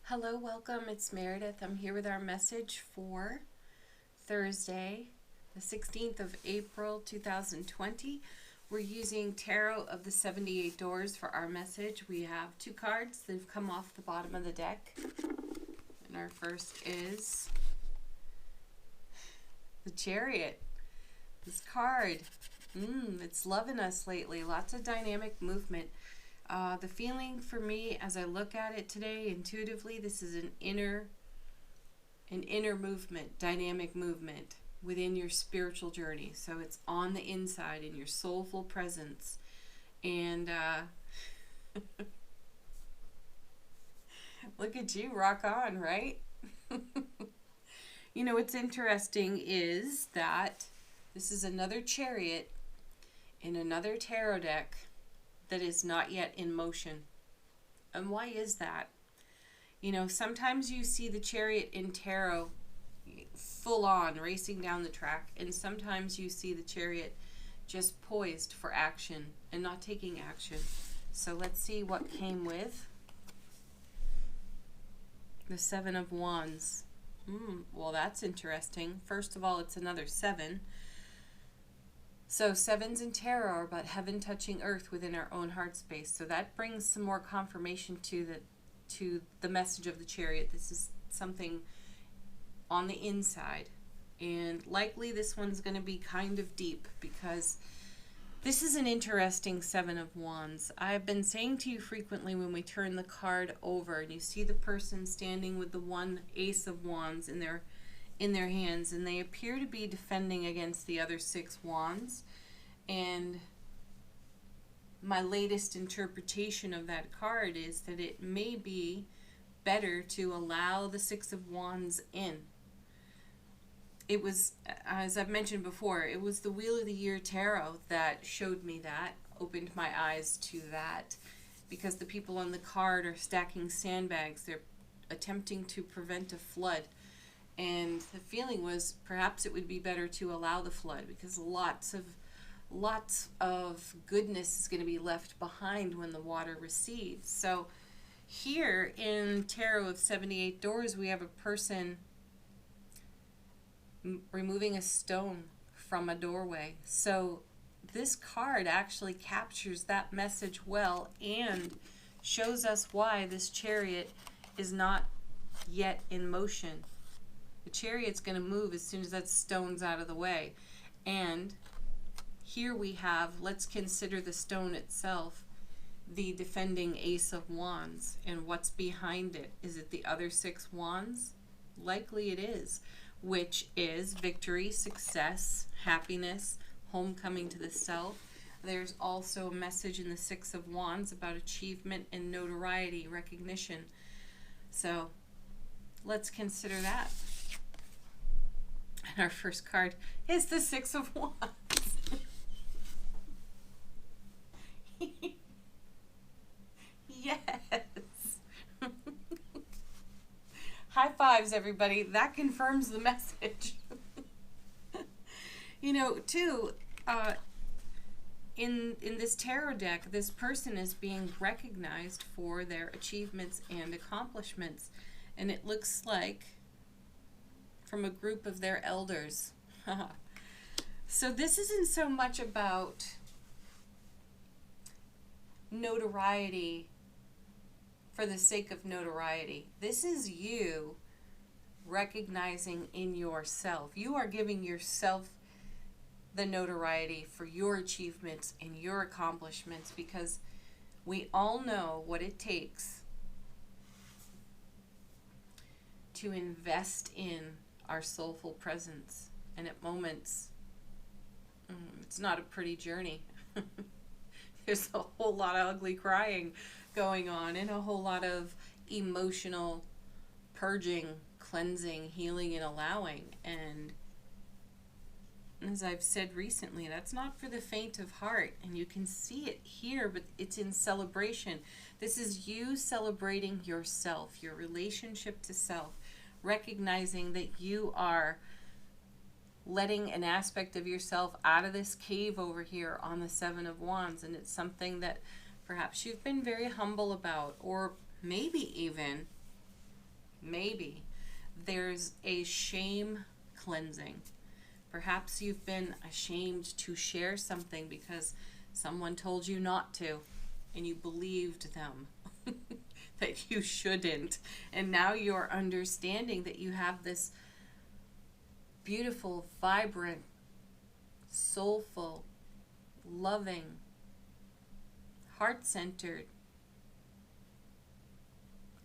Hello, welcome. It's Meredith. I'm here with our message for Thursday, the 16th of April, 2020. We're using Tarot of the 78 Doors for our message. We have two cards that have come off the bottom of the deck. And our first is the Chariot. This card, it's loving us lately. Lots of dynamic movement. The feeling for me as I look at it today, intuitively, this is an inner movement, dynamic movement within your spiritual journey. So it's on the inside in your soulful presence. And look at you, rock on, right? You know, what's interesting is that this is another chariot in another tarot deck that is not yet in motion. And why is that? You know, sometimes you see the chariot in tarot full on racing down the track, and sometimes you see the chariot just poised for action and not taking action. So let's see what came with the Seven of Wands. Well, that's interesting. First of all, it's another seven. So sevens in tarot are about heaven touching earth within our own heart space. So that brings some more confirmation to the message of the chariot. This is something on the inside. And likely this one's going to be kind of deep because this is an interesting Seven of Wands. I've been saying to you frequently when we turn the card over and you see the person standing with the one Ace of Wands in their hands, and they appear to be defending against the other six wands. And my latest interpretation of that card is that it may be better to allow the Six of Wands in. It was, as I've mentioned before, it was the Wheel of the Year Tarot that showed me that, opened my eyes to that, because the people on the card are stacking sandbags. They're attempting to prevent a flood. And the feeling was perhaps it would be better to allow the flood because lots of goodness is going to be left behind when the water recedes. So here in Tarot of 78 Doors, we have a person removing a stone from a doorway. So this card actually captures that message well and shows us why this chariot is not yet in motion. The chariot's going to move as soon as that stone's out of the way. And here we have, let's consider the stone itself, the defending Ace of Wands. And what's behind it? Is it the other six wands? Likely it is, which is victory, success, happiness, homecoming to the self. There's also a message in the Six of Wands about achievement and notoriety, recognition. So let's consider that. And our first card is the Six of Wands. Yes. High fives, everybody. That confirms the message. You know, too, in this tarot deck, this person is being recognized for their achievements and accomplishments. And it looks like from a group of their elders. So this isn't so much about notoriety for the sake of notoriety. This is you recognizing in yourself. You are giving yourself the notoriety for your achievements and your accomplishments, because we all know what it takes to invest in our soulful presence. And at moments, it's not a pretty journey. There's a whole lot of ugly crying going on and a whole lot of emotional purging, cleansing, healing, and allowing. And as I've said recently, that's not for the faint of heart. And you can see it here, but it's in celebration. This is you celebrating yourself, your relationship to self, recognizing that you are letting an aspect of yourself out of this cave over here on the Seven of Wands. And it's something that perhaps you've been very humble about, or maybe even maybe there's a shame cleansing. Perhaps you've been ashamed to share something because someone told you not to, and you believed them that you shouldn't. And now you're understanding that you have this beautiful, vibrant, soulful, loving, heart-centered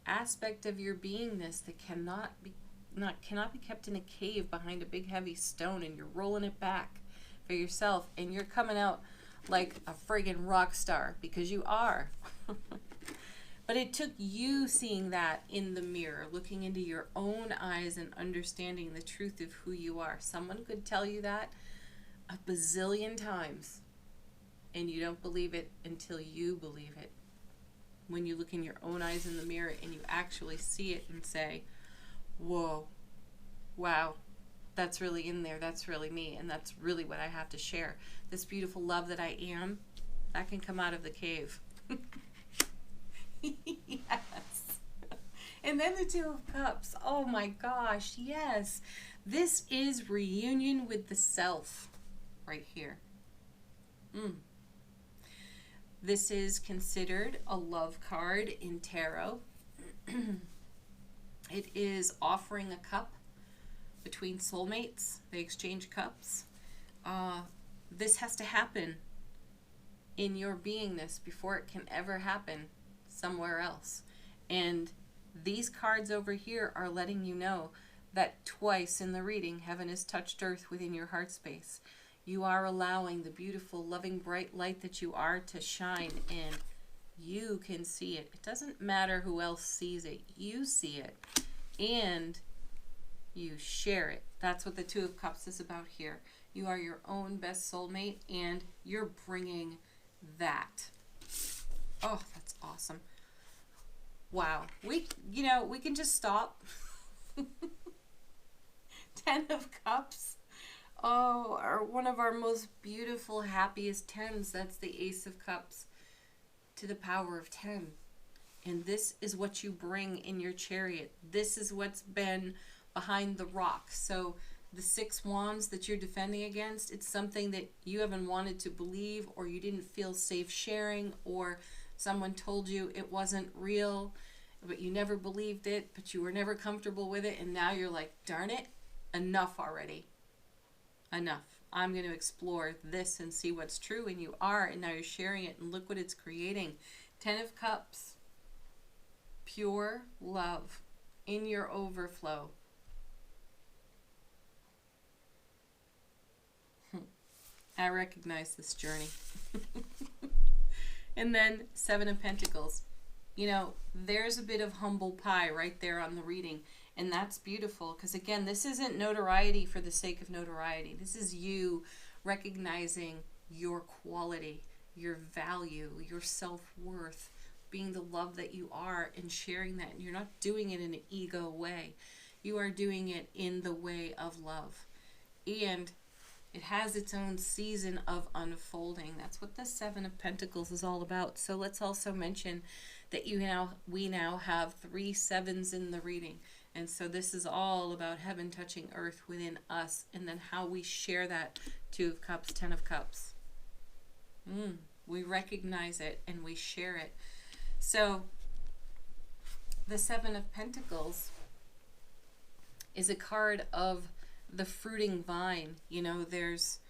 aspect of your beingness that cannot be kept in a cave behind a big heavy stone, and you're rolling it back for yourself, and you're coming out like a friggin' rock star, because you are. But it took you seeing that in the mirror, looking into your own eyes and understanding the truth of who you are. Someone could tell you that a bazillion times, and you don't believe it until you believe it. When you look in your own eyes in the mirror and you actually see it and say, whoa, wow, that's really in there, that's really me, and that's really what I have to share. This beautiful love that I am, that can come out of the cave. Yes. And then the Two of Cups. Oh my gosh, yes. This is reunion with the self right here. This is considered a love card in tarot. It is offering a cup between soulmates. They exchange cups. This has to happen in your beingness before it can ever happen somewhere else. And these cards over here are letting you know that twice in the reading, heaven has touched earth within your heart space. You are allowing the beautiful, loving, bright light that you are to shine, and you can see it. It doesn't matter who else sees it. You see it, and you share it. That's what the Two of Cups is about here. You are your own best soulmate, and you're bringing that. Oh, that's awesome. Wow. We can just stop. 10 of Cups. Oh, one of our most beautiful, happiest 10s. That's the Ace of Cups to the power of 10. And this is what you bring in your chariot. This is what's been behind the rock. So the 6 wands that you're defending against, it's something that you haven't wanted to believe, or you didn't feel safe sharing, or someone told you it wasn't real, but you never believed it, but you were never comfortable with it, and now you're like, darn it, enough already. Enough. I'm going to explore this and see what's true, and you are, and now you're sharing it, and look what it's creating. 10 of Cups. Pure love in your overflow. I recognize this journey. And then 7 of Pentacles. You know, there's a bit of humble pie right there on the reading. And that's beautiful, because again, this isn't notoriety for the sake of notoriety. This is you recognizing your quality, your value, your self-worth, being the love that you are, and sharing that. And you're not doing it in an ego way. You are doing it in the way of love. And it has its own season of unfolding. That's what the 7 of Pentacles is all about. So let's also mention that we now have 3 7s in the reading. And so this is all about heaven touching earth within us, and then how we share that 2 of Cups, 10 of Cups. We recognize it and we share it. So the 7 of Pentacles is a card of the fruiting vine. You know, there's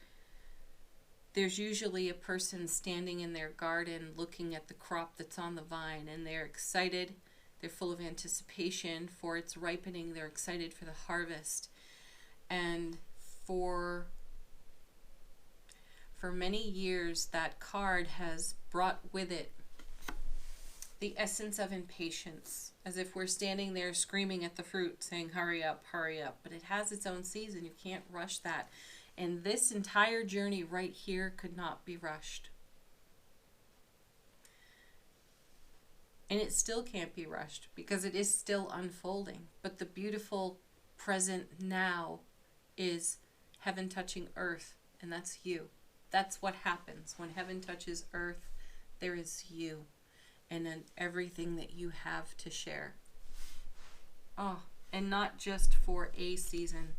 usually a person standing in their garden looking at the crop that's on the vine, and they're excited. They're full of anticipation for its ripening. They're excited for the harvest. And for many years, that card has brought with it the essence of impatience, as if we're standing there screaming at the fruit, saying, hurry up, hurry up. But it has its own season. You can't rush that. And this entire journey right here could not be rushed. And it still can't be rushed, because it is still unfolding. But the beautiful present now is heaven touching earth, and that's you. That's what happens when heaven touches earth. There is you, and then everything that you have to share. Oh, and not just for a season,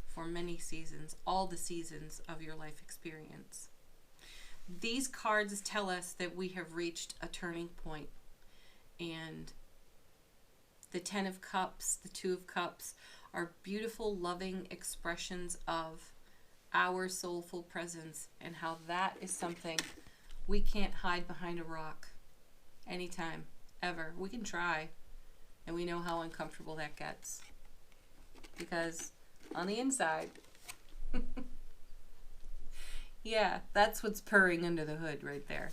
for many seasons, all the seasons of your life experience. These cards tell us that we have reached a turning point, and the Ten of Cups, the Two of Cups are beautiful, loving expressions of our soulful presence, and how that is something we can't hide behind a rock anytime, ever. We can try, and we know how uncomfortable that gets, because on the inside, yeah, that's what's purring under the hood right there.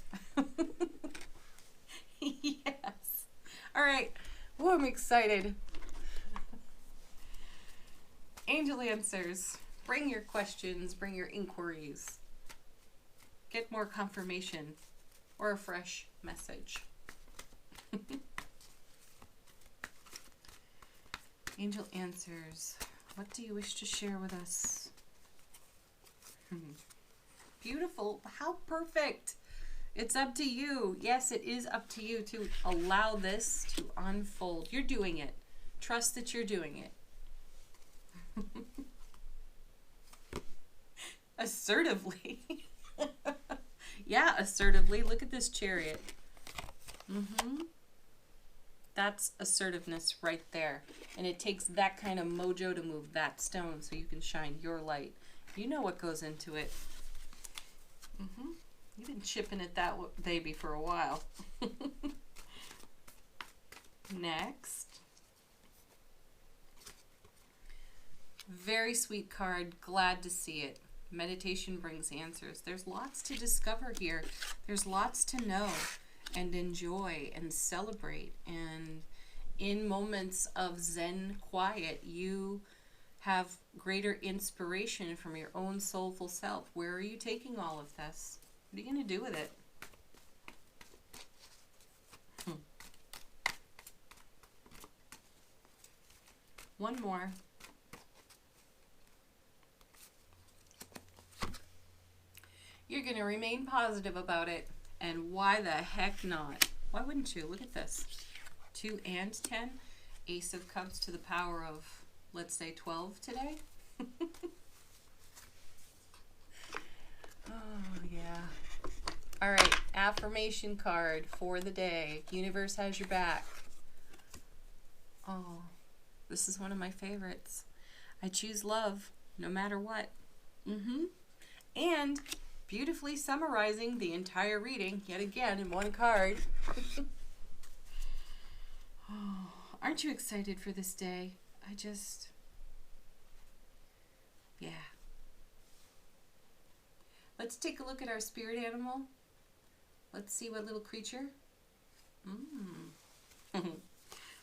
Yes. All right. Oh, I'm excited. Angel answers. Bring your questions, bring your inquiries. Get more confirmation or a fresh message. Angel answers. What do you wish to share with us? Beautiful. How perfect. It's up to you. Yes, it is up to you to allow this to unfold. You're doing it. Trust that you're doing it. Assertively. Yeah, assertively. Look at this Chariot. That's assertiveness right there. And it takes that kind of mojo to move that stone so you can shine your light. You know what goes into it. You've been chipping at that baby for a while. Next. Very sweet card. Glad to see it. Meditation brings answers. There's lots to discover here. There's lots to know and enjoy and celebrate. And in moments of Zen quiet, you have greater inspiration from your own soulful self. Where are you taking all of this? What are you going to do with it? One more. You're going to remain positive about it. And why the heck not? Why wouldn't you? Look at this. 2 and 10. Ace of Cups to the power of, let's say, 12 today. Oh, yeah. All right. Affirmation card for the day. Universe has your back. Oh, this is one of my favorites. I choose love no matter what. And beautifully summarizing the entire reading, yet again, in one card. Oh, aren't you excited for this day? Yeah. Let's take a look at our spirit animal. Let's see what little creature.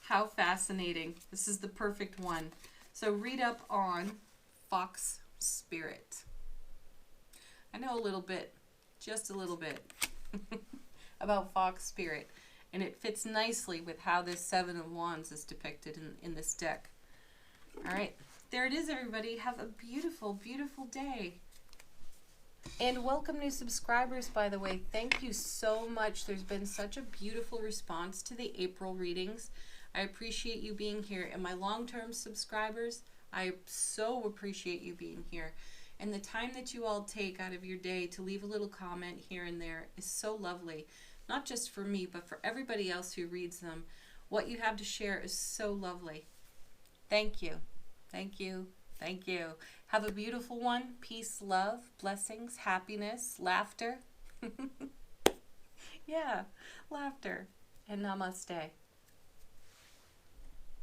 How fascinating. This is the perfect one. So read up on fox spirit. I know a little bit, just a little bit, about fox spirit. And it fits nicely with how this 7 of Wands is depicted in this deck. All right. There it is, everybody. Have a beautiful, beautiful day. And welcome new subscribers, by the way. Thank you so much. There's been such a beautiful response to the April readings. I appreciate you being here. And my long-term subscribers, I so appreciate you being here. And the time that you all take out of your day to leave a little comment here and there is so lovely. Not just for me, but for everybody else who reads them. What you have to share is so lovely. Thank you. Thank you. Thank you. Have a beautiful one. Peace, love, blessings, happiness, laughter. Yeah, laughter. And namaste.